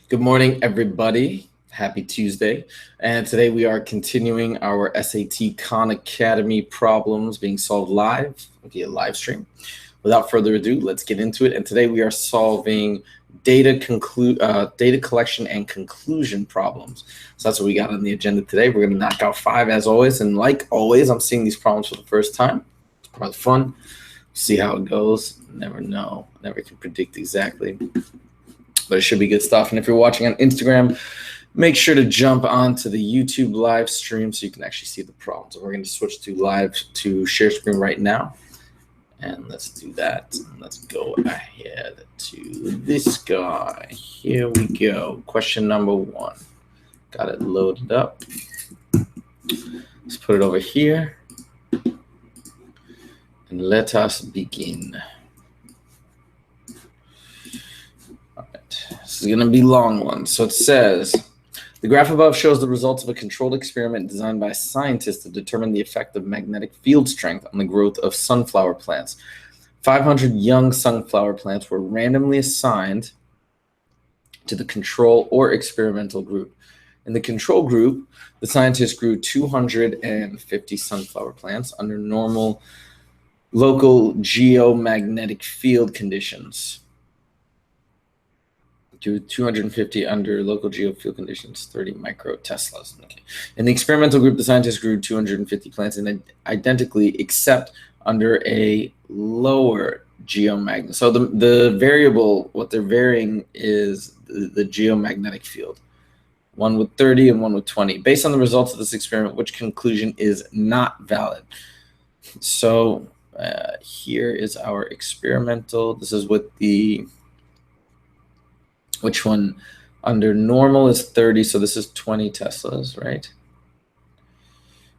Good morning, everybody. Happy Tuesday. And today we are continuing our SAT Khan Academy problems being solved live via live stream. Without further ado, let's get into it. And today we are solving data collection and conclusion problems. So that's what we got on the agenda today. We're going to knock out 5 as always. And like always, I'm seeing these problems for the first time. It's part of the fun. See how it goes. Never know. Never can predict exactly. But it should be good stuff. And if you're watching on Instagram, make sure to jump onto the YouTube live stream so you can actually see the problems. And we're going to switch to share screen right now. And let's do that. Let's go ahead to this guy. Here we go. Question number 1. Got it loaded up. Let's put it over here. And let us begin. This is going to be a long one. So it says, the graph above shows the results of a controlled experiment designed by scientists to determine the effect of magnetic field strength on the growth of sunflower plants. 500 young sunflower plants were randomly assigned to the control or experimental group. In the control group, the scientists grew 250 sunflower plants under normal local geomagnetic field conditions. 250 under local geofield conditions, 30 microteslas. Okay. In the experimental group, the scientists grew 250 plants identically, except under a lower geomagnetic. So the variable, what they're varying is the geomagnetic field. One with 30 and one with 20. Based on the results of this experiment, which conclusion is not valid? So here is our experimental. This is with the... Which one? Under normal is 30, so this is 20 Teslas, right?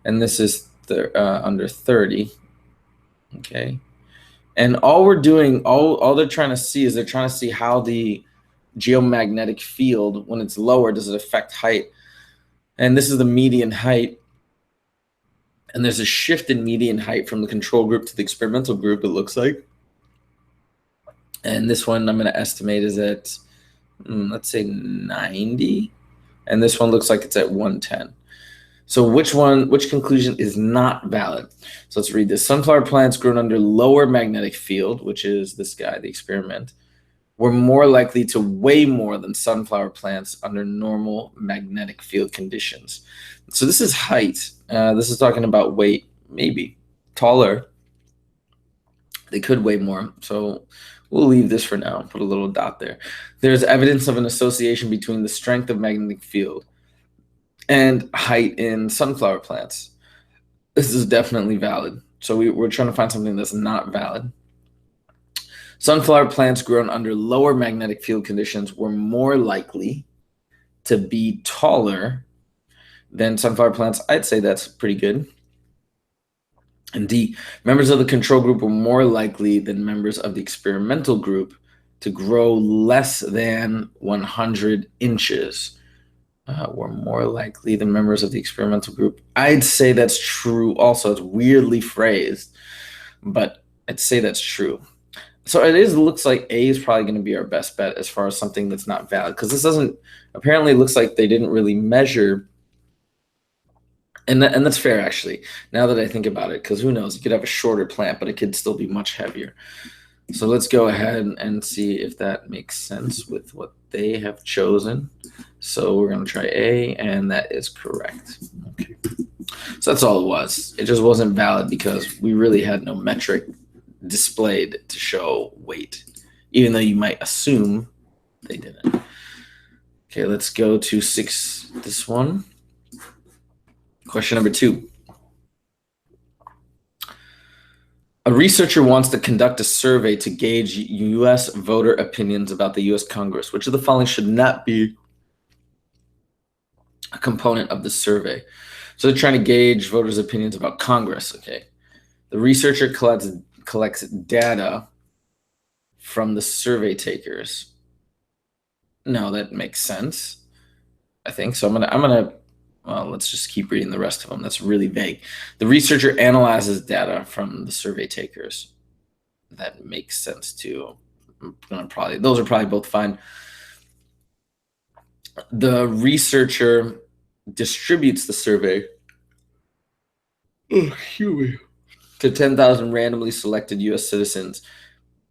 And this is under 30, okay? And all we're doing, all they're trying to see is they're trying to see how the geomagnetic field, when it's lower, does it affect height? And this is the median height. And there's a shift in median height from the control group to the experimental group, it looks like. And this one I'm going to estimate is at... let's say 90, and this one looks like it's at 110. So which conclusion is not valid? So let's read this. Sunflower plants grown under lower magnetic field, which is this guy, the experiment, were more likely to weigh more than sunflower plants under normal magnetic field conditions. So this is height. This is talking about weight, maybe taller. They could weigh more. So we'll leave this for now, put a little dot there. There's evidence of an association between the strength of magnetic field and height in sunflower plants. This is definitely valid. So we're trying to find something that's not valid. Sunflower plants grown under lower magnetic field conditions were more likely to be taller than sunflower plants. I'd say that's pretty good. And D, members of the control group were more likely than members of the experimental group to grow less than 100 inches. Were more likely than members of the experimental group. I'd say that's true also. It's weirdly phrased, but I'd say that's true. So it looks like A is probably going to be our best bet as far as something that's not valid, because this doesn't, apparently it looks like they didn't really measure. And that's fair, actually, now that I think about it, because who knows? You could have a shorter plant, but it could still be much heavier. So let's go ahead and see if that makes sense with what they have chosen. So we're going to try A, and that is correct. Okay. So that's all it was. It just wasn't valid because we really had no metric displayed to show weight, even though you might assume they didn't. Okay, let's go to this one. Question number 2. A researcher wants to conduct a survey to gauge U.S. voter opinions about the U.S. Congress. Which of the following should not be a component of the survey? So they're trying to gauge voters' opinions about Congress. Okay. The researcher collects data from the survey takers. No, that makes sense, I think. So I'm gonna well, let's just keep reading the rest of them. That's really vague. The researcher analyzes data from the survey takers. That makes sense too. Those are probably both fine. The researcher distributes the survey to 10,000 randomly selected U.S. citizens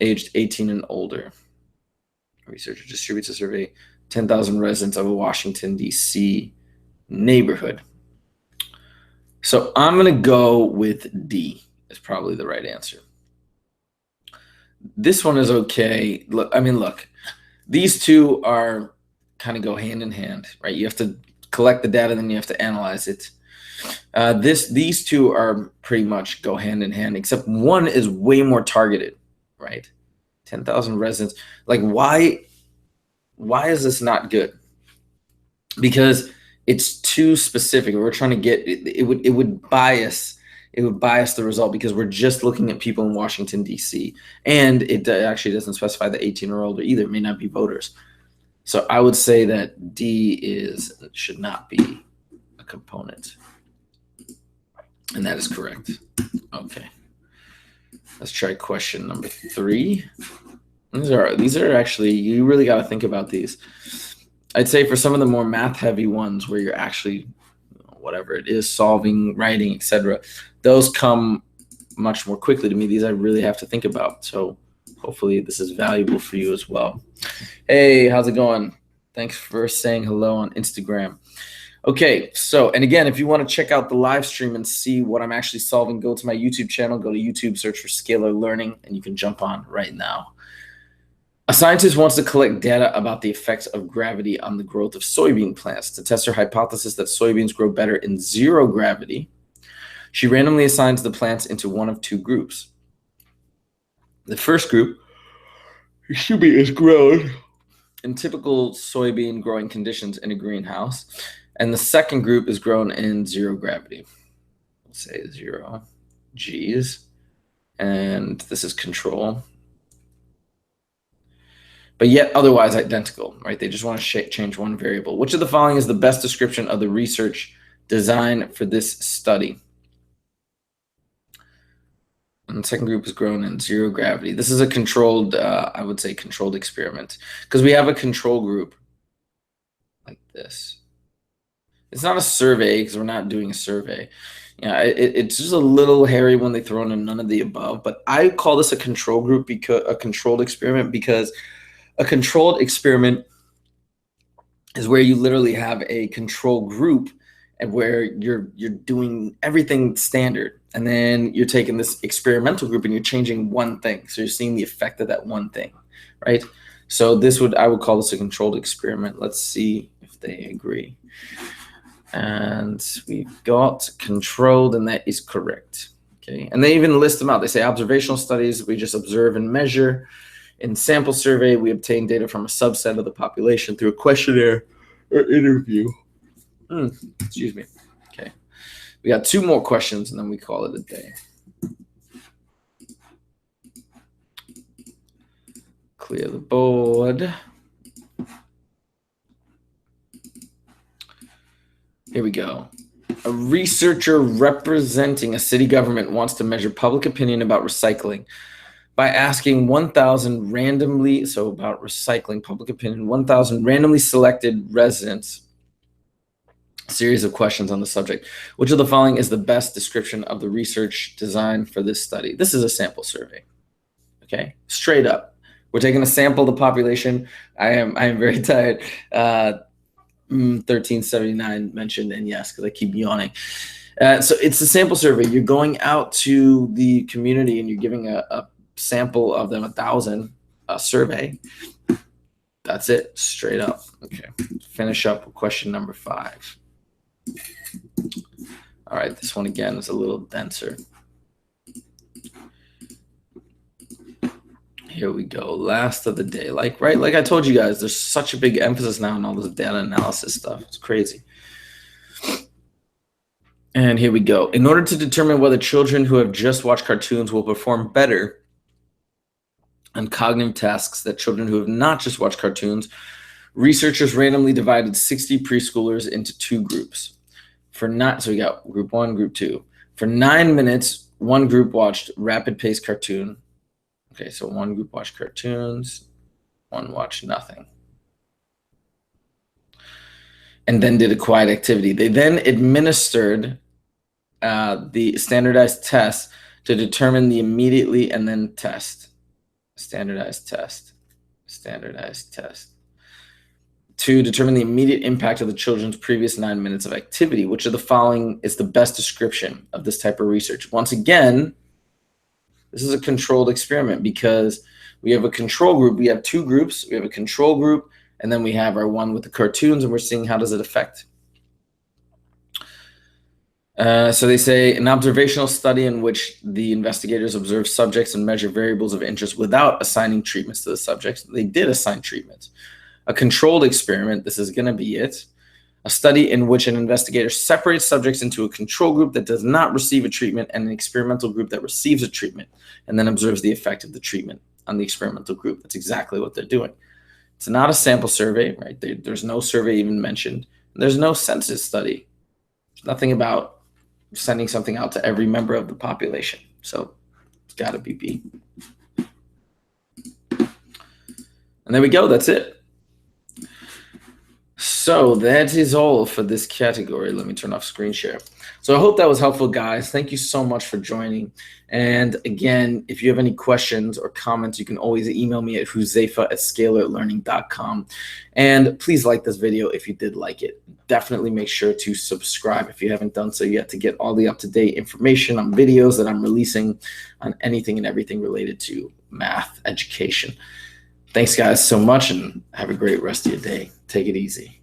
aged 18 and older. The researcher distributes a survey 10,000 residents of a Washington, D.C. neighborhood. So I'm going to go with D is probably the right answer. This one is okay. Look, these two are kind of go hand in hand, right? You have to collect the data, then you have to analyze it. These two are pretty much go hand in hand, except one is way more targeted, right? 10,000 residents. Like, why is this not good? Because it's too specific. We're trying to get it would bias the result because we're just looking at people in Washington, D.C. And it actually doesn't specify the 18 or older either. It may not be voters. So I would say that D should not be a component. And that is correct. Okay. Let's try question number 3. These are actually, you really got to think about these. I'd say for some of the more math heavy ones where you're actually, whatever it is, solving, writing, etc., those come much more quickly to me. These I really have to think about. So hopefully this is valuable for you as well. Hey, how's it going? Thanks for saying hello on Instagram. Okay, so, and again, if you want to check out the live stream and see what I'm actually solving, go to my YouTube channel, go to YouTube, search for Scalar Learning, and you can jump on right now. A scientist wants to collect data about the effects of gravity on the growth of soybean plants. To test her hypothesis that soybeans grow better in zero gravity, she randomly assigns the plants into one of two groups. The first group, is grown in typical soybean growing conditions in a greenhouse, and the second group is grown in zero gravity. Let's say 0 G's, and this is control. But yet otherwise identical, right? They just want to change one variable. Which of the following is the best description of the research design for this study? And the second group is grown in zero gravity. This is a controlled, I would say controlled experiment, because we have a control group like this. It's not a survey because we're not doing a survey. Yeah, it's just a little hairy when they throw in a none of the above, but I call this a control group, because a controlled experiment, because a controlled experiment is where you literally have a control group and where you're doing everything standard, and then you're taking this experimental group and you're changing one thing. So you're seeing the effect of that one thing, right? So I would call this a controlled experiment. Let's see if they agree. And we've got controlled, and that is correct. Okay, and they even list them out. They say observational studies, we just observe and measure. In sample survey, we obtain data from a subset of the population through a questionnaire or interview. Excuse me. Okay, we got 2 more questions, and then we call it a day. Clear the board. Here we go. A researcher representing a city government wants to measure public opinion about recycling by asking 1,000 randomly, so about recycling, public opinion, 1,000 randomly selected residents a series of questions on the subject. Which of the following is the best description of the research design for this study? This is a sample survey. Okay, straight up. We're taking a sample of the population. I am very tired. 1379 mentioned, and yes, because I keep yawning. So it's a sample survey. You're going out to the community and you're giving a sample of them, 1,000, a survey. That's it, straight up. Okay, finish up with question number 5. All right, this one again is a little denser. Here we go, last of the day. Like I told you guys, there's such a big emphasis now on all this data analysis stuff. It's crazy. And here we go. In order to determine whether children who have just watched cartoons will perform better on cognitive tasks than children who have not just watched cartoons, researchers randomly divided 60 preschoolers into 2 groups. So we got group 1, group 2. For 9 minutes, one group watched rapid-paced cartoon. Okay, so one group watched cartoons, one watched nothing. and then did a quiet activity. They then administered the standardized test to determine the immediately and then test. Standardized test. To determine the immediate impact of the children's previous 9 minutes of activity. Which of the following is the best description of this type of research? Once again, this is a controlled experiment because we have a control group. We have two groups. We have a control group, and then we have our one with the cartoons, and we're seeing how does it affect. So they say an observational study in which the investigators observe subjects and measure variables of interest without assigning treatments to the subjects. They did assign treatments. A controlled experiment, this is going to be it. A study in which an investigator separates subjects into a control group that does not receive a treatment and an experimental group that receives a treatment, and then observes the effect of the treatment on the experimental group. That's exactly what they're doing. It's not a sample survey, right? There's no survey even mentioned. There's no census study. There's nothing about sending something out to every member of the population. So it's got to be B. And there we go. That's it. So that is all for this category. Let me turn off screen share. So I hope that was helpful, guys. Thank you so much for joining. And again, if you have any questions or comments, you can always email me at huzaifa@scalarlearning.com. And please like this video if you did like it. Definitely make sure to subscribe if you haven't done so yet to get all the up-to-date information on videos that I'm releasing on anything and everything related to math education. Thanks, guys, so much, and have a great rest of your day. Take it easy.